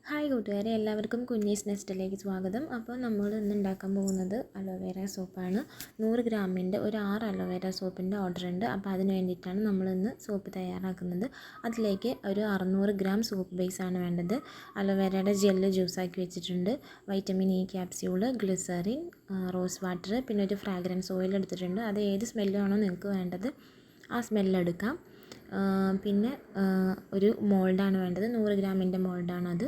Hi കൂട്ടുകാരെ, എല്ലാവർക്കും കുഞ്ഞീസ് നെസ്റ്റിലേക്ക് സ്വാഗതം. അപ്പോൾ നമ്മൾ ഇന്ന് ഉണ്ടാക്കാൻ പോകുന്നത് അലോവേര സോപ്പാണ്. 100 ഗ്രാമിൻ്റെ ഒരു 6 അലോവേര സോപ്പിൻ്റെ ഓർഡർ ഉണ്ട്. അപ്പോൾ അതിന് വേണ്ടിയിട്ടാണ് നമ്മളിന്ന് സോപ്പ് തയ്യാറാക്കുന്നത്. അതിലേക്ക് ഒരു 600 ഗ്രാം സോപ്പ് ബേസാണ് വേണ്ടത്. അലോവേരയുടെ ജെല്ല് ജ്യൂസാക്കി വെച്ചിട്ടുണ്ട്, vitamin E capsule, glycerin, rose water, പിന്നെ ഒരു ഫ്രാഗ്രൻസ് ഓയിൽ എടുത്തിട്ടുണ്ട്. അത് ഏത് സ്മെല്ലാണോ നിങ്ങൾക്ക് വേണ്ടത് ആ സ്മെല്ലെടുക്കാം. പിന്നെ ഒരു മോൾഡാണ് വേണ്ടത്, 100 ഗ്രാമിൻ്റെ മോൾഡാണത്.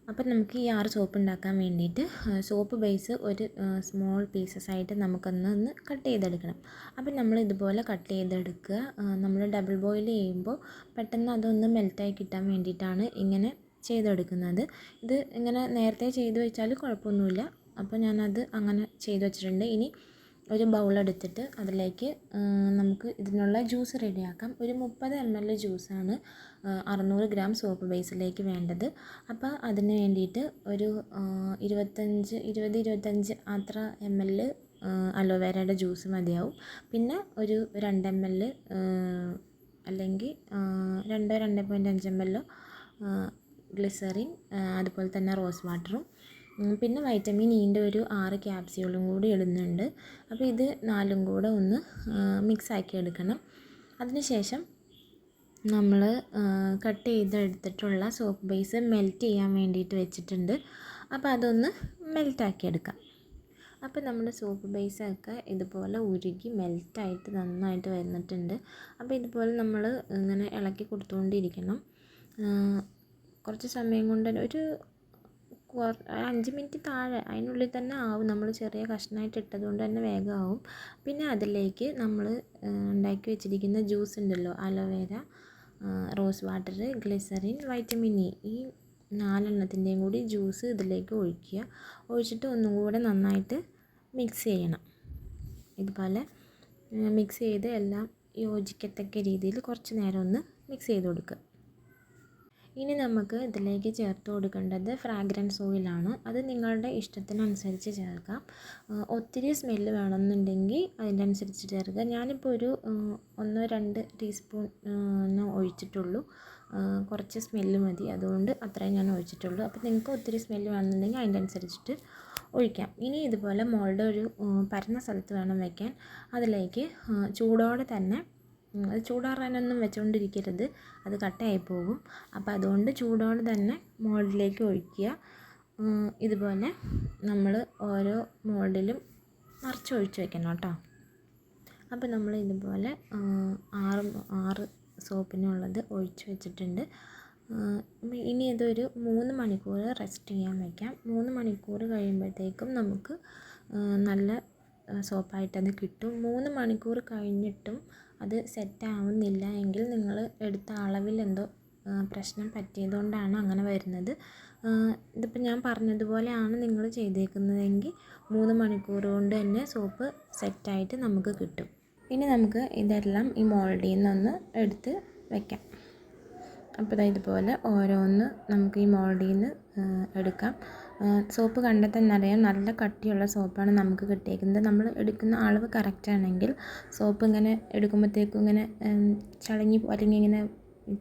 അപ്പം നമുക്ക് ഈ 6 സോപ്പ് ഉണ്ടാക്കാൻ വേണ്ടിയിട്ട് സോപ്പ് ബേസ് ഒരു സ്മോൾ പീസസ് ആയിട്ട് നമുക്കൊന്ന് കട്ട് ചെയ്തെടുക്കണം. അപ്പം നമ്മൾ ഇതുപോലെ കട്ട് ചെയ്തെടുക്കുക. നമ്മൾ ഡബിൾ ബോയിൽ ചെയ്യുമ്പോൾ പെട്ടെന്ന് അതൊന്ന് മെൽറ്റായി കിട്ടാൻ വേണ്ടിയിട്ടാണ് ഇങ്ങനെ ചെയ്തെടുക്കുന്നത്. ഇത് ഇങ്ങനെ നേരത്തെ ചെയ്ത് വെച്ചാൽ കുഴപ്പമൊന്നുമില്ല. അപ്പോൾ ഞാനത് അങ്ങനെ ചെയ്ത് വെച്ചിട്ടുണ്ട്. ഇനി ഒരു ബൗളെടുത്തിട്ട് അതിലേക്ക് നമുക്ക് ഇതിനുള്ള ജ്യൂസ് റെഡിയാക്കാം. ഒരു 30 ml ജ്യൂസാണ് 600 ഗ്രാം സോപ്പ് ബേസിലേക്ക് വേണ്ടത്. അപ്പോൾ അതിന് വേണ്ടിയിട്ട് ഒരു 20-25 അത്ര ml അലോവേരയുടെ ജ്യൂസ് മതിയാവും. പിന്നെ ഒരു 2 ml അല്ലെങ്കിൽ 2-2.5 ml ഗ്ലിസറിൻ, അതുപോലെ തന്നെ റോസ് വാട്ടറും, പിന്നെ വൈറ്റമിൻ ഇൻ്റെ ഒരു 6 ക്യാപ്സ്യൂളും കൂടി ഇടുന്നുണ്ട്. അപ്പോൾ ഇത് 4ഉം കൂടെ ഒന്ന് മിക്സാക്കി എടുക്കണം. അതിനുശേഷം നമ്മൾ കട്ട് ചെയ്തെടുത്തിട്ടുള്ള സോപ്പ് ബേസ് മെൽറ്റ് ചെയ്യാൻ വേണ്ടിയിട്ട് വെച്ചിട്ടുണ്ട്. അപ്പോൾ അതൊന്ന് മെൽറ്റാക്കി എടുക്കാം. അപ്പോൾ നമ്മുടെ സോപ്പ് ബേസൊക്കെ ഇതുപോലെ ഉരുകി മെൽറ്റായിട്ട് നന്നായിട്ട് വന്നിട്ടുണ്ട്. അപ്പോൾ ഇതുപോലെ നമ്മൾ ഇങ്ങനെ ഇളക്കി കൊടുത്തുകൊണ്ടിരിക്കണം. കുറച്ച് സമയം കൊണ്ട് ഒരു 5 മിനിറ്റ് താഴെ അതിനുള്ളിൽ തന്നെ ആവും. നമ്മൾ ചെറിയ കഷ്ണമായിട്ട് ഇട്ടതുകൊണ്ട് തന്നെ വേഗം ആവും. പിന്നെ അതിലേക്ക് നമ്മൾ ഉണ്ടാക്കി വെച്ചിരിക്കുന്ന ജ്യൂസ് ഉണ്ടല്ലോ, aloe vera, rose water, glycerin, vitamin E, ഈ 4 എണ്ണത്തിൻ്റെയും കൂടി ജ്യൂസ് ഇതിലേക്ക് ഒഴിക്കുക. ഒഴിച്ചിട്ട് ഒന്നും കൂടെ നന്നായിട്ട് മിക്സ് ചെയ്യണം. ഇതുപോലെ മിക്സ് ചെയ്ത് എല്ലാം യോജിക്കത്തക്ക രീതിയിൽ കുറച്ച് നേരം ഒന്ന് മിക്സ് ചെയ്ത് കൊടുക്കുക. ഇനി നമുക്ക് ഇതിലേക്ക് ചേർത്ത് കൊടുക്കേണ്ടത് ഫ്രാഗ്രൻസ് ഓയിലാണ്. അത് നിങ്ങളുടെ ഇഷ്ടത്തിനനുസരിച്ച് ചേർക്കാം. ഒത്തിരി സ്മെല്ല് വേണമെന്നുണ്ടെങ്കിൽ അതിൻ്റെ അനുസരിച്ച് ചേർക്കുക. ഞാനിപ്പോൾ ഒരു 1-2 ടീസ്പൂൺ ഒഴിച്ചിട്ടുള്ളൂ. കുറച്ച് സ്മെല്ല് മതി, അതുകൊണ്ട് അത്രയും ഞാൻ ഒഴിച്ചിട്ടുള്ളൂ. അപ്പോൾ നിങ്ങൾക്ക് ഒത്തിരി സ്മെല്ല് വേണമെന്നുണ്ടെങ്കിൽ അതിൻ്റെ അനുസരിച്ചിട്ട് ഒഴിക്കാം. ഇനി ഇതുപോലെ മോൾഡ് ഒരു പരന്ന സ്ഥലത്ത് വേണം വയ്ക്കാൻ. അതിലേക്ക് ചൂടോടെ തന്നെ, അത് ചൂടാറാനൊന്നും വെച്ചുകൊണ്ടിരിക്കരുത്, അത് കട്ടയായി പോകും. അപ്പോൾ അതുകൊണ്ട് ചൂടോടെ തന്നെ മോൾഡിലേക്ക് ഒഴിക്കുക. ഇതുപോലെ നമ്മൾ ഓരോ മോൾഡിലും നിറച്ചൊഴിച്ച് വെക്കണം കേട്ടോ. അപ്പോൾ നമ്മൾ ഇതുപോലെ 6 സോപ്പിനുള്ളത് ഒഴിച്ച് വെച്ചിട്ടുണ്ട്. ഇനി ഇതൊരു 3 മണിക്കൂർ റെസ്റ്റ് ചെയ്യാൻ വയ്ക്കാം. 3 മണിക്കൂർ കഴിയുമ്പോഴത്തേക്കും നമുക്ക് നല്ല സോപ്പായിട്ടത് കിട്ടും. 3 മണിക്കൂർ കഴിഞ്ഞിട്ടും അത് സെറ്റാവുന്നില്ല എങ്കിൽ നിങ്ങൾ എടുത്ത അളവിൽ എന്തോ പ്രശ്നം പറ്റിയതുകൊണ്ടാണ് അങ്ങനെ വരുന്നത്. ഇതിപ്പോൾ ഞാൻ പറഞ്ഞതുപോലെയാണ് നിങ്ങൾ ചെയ്തേക്കുന്നതെങ്കിൽ 3 മണിക്കൂർ കൊണ്ട് തന്നെ സോപ്പ് സെറ്റായിട്ട് നമുക്ക് കിട്ടും. ഇനി നമുക്ക് ഇതെല്ലാം ഈ മോൾഡിൽ നിന്നൊന്ന് എടുത്ത് വയ്ക്കാം. അപ്പോൾ ഇതുപോലെ ഓരോന്ന് നമുക്ക് ഈ മോൾഡിൽ നിന്ന് എടുക്കാം. സോപ്പ് കണ്ടാൽ തന്നെ അറിയാം, നല്ല കട്ടിയുള്ള സോപ്പാണ് നമുക്ക് കിട്ടിയിരിക്കുന്നത്. നമ്മൾ എടുക്കുന്ന അളവ് കറക്റ്റാണെങ്കിൽ സോപ്പ് ഇങ്ങനെ എടുക്കുമ്പോഴത്തേക്കും ഇങ്ങനെ ചളങ്ങി അല്ലെങ്കിൽ ഇങ്ങനെ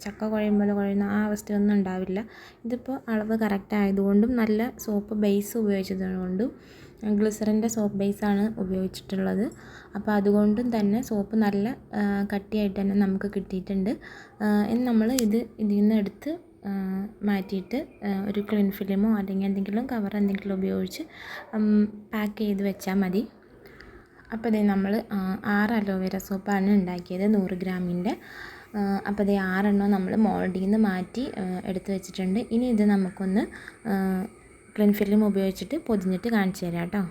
ചക്ക കുഴയുമ്പോൾ കുഴയുന്ന ആ അവസ്ഥയൊന്നും ഉണ്ടാവില്ല. ഇതിപ്പോൾ അളവ് കറക്റ്റ് ആയതുകൊണ്ടും നല്ല സോപ്പ് ബേസ് ഉപയോഗിച്ചതുകൊണ്ടും ഗ്ലിസറിൻ്റെ സോപ്പ് ബേസാണ് ഉപയോഗിച്ചിട്ടുള്ളത്. അപ്പോൾ അതുകൊണ്ടും തന്നെ സോപ്പ് നല്ല കട്ടിയായിട്ട് തന്നെ നമുക്ക് കിട്ടിയിട്ടുണ്ട്. ഇനി നമ്മൾ ഇതിൽ നിന്ന് എടുത്ത് മാറ്റിയിട്ട് ഒരു ക്ലീൻ ഫിലിമോ അല്ലെങ്കിൽ എന്തെങ്കിലും കവർ എന്തെങ്കിലും ഉപയോഗിച്ച് പാക്ക് ചെയ്ത് വെച്ചാൽ മതി. അപ്പോൾ ഇത് നമ്മൾ 6 അലോവേര സോപ്പാണ് ഉണ്ടാക്കിയത്, 100 ഗ്രാമിൻ്റെ. അപ്പോൾ ഇത് 6 എണ്ണം നമ്മൾ മോൾഡിൽ നിന്ന് മാറ്റി എടുത്ത് വെച്ചിട്ടുണ്ട്. ഇനി ഇത് നമുക്കൊന്ന് ക്ലീൻ ഫിലിം ഉപയോഗിച്ചിട്ട് പൊതിഞ്ഞിട്ട് കാണിച്ചു തരാം കേട്ടോ.